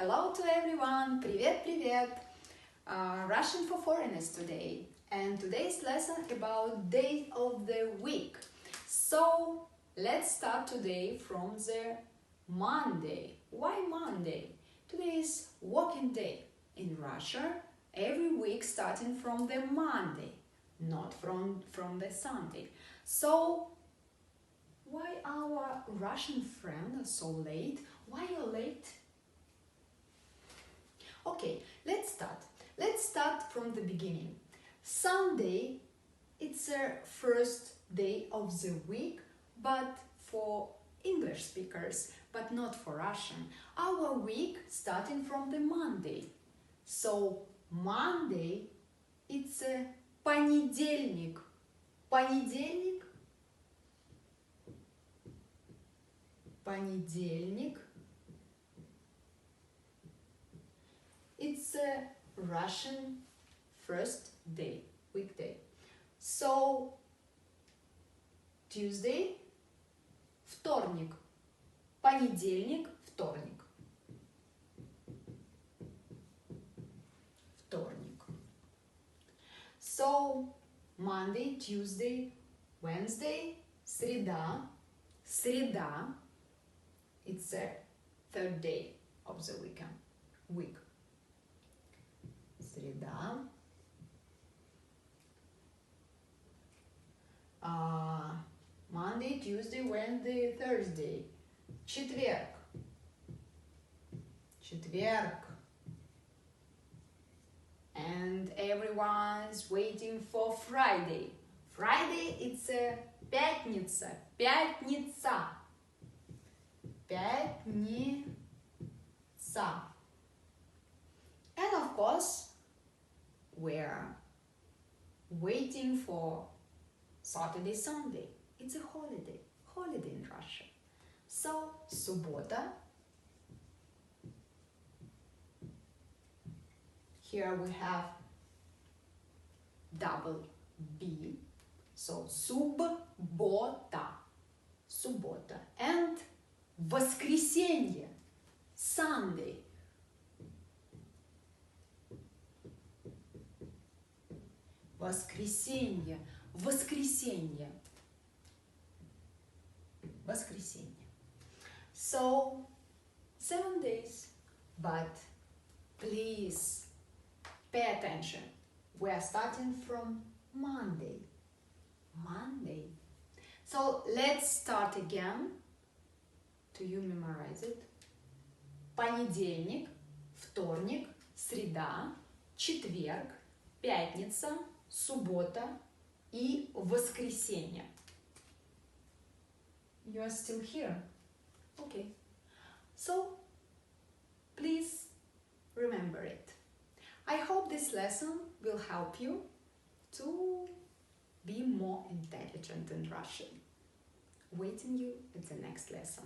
Hello to everyone! Привет! Russian for foreigners today. And today's lesson about day of the week. So let's start today from the Monday. Why Monday? Today is working day. In Russia, every week starting from the Monday, not from the Sunday. So why our Russian friend are so late? Why you're late? Okay, let's start. Let's start from the beginning. Sunday, it's the first day of the week, but for English speakers, but not for Russian. Our week starting from the Monday. So Monday, it's a понедельник. Понедельник. Понедельник. It's a Russian first day, weekday. So Tuesday, вторник. Понедельник, вторник. Вторник. So Monday, Tuesday, Wednesday, среда. Среда. It's a third day of the week. Среда. Monday, Tuesday, Wednesday, Thursday. Четверг. Четверг. And everyone's waiting for Friday. Friday, it's a пятница. Пятница. Пятница. And of course, we're waiting for Saturday, Sunday. It's a holiday in Russia. So, суббота. Here we have double B. So, суббота. Суббота. And воскресенье. Sunday. Воскресенье. Воскресенье. Воскресенье. So, 7 days. But please pay attention. We are starting from Monday. Monday. So, let's start again. Do you memorize it? Понедельник, вторник, среда, четверг, пятница, суббота и воскресенье. You are still here? Okay. So, please remember it. I hope this lesson will help you to be more intelligent in Russian. Waiting you at the next lesson.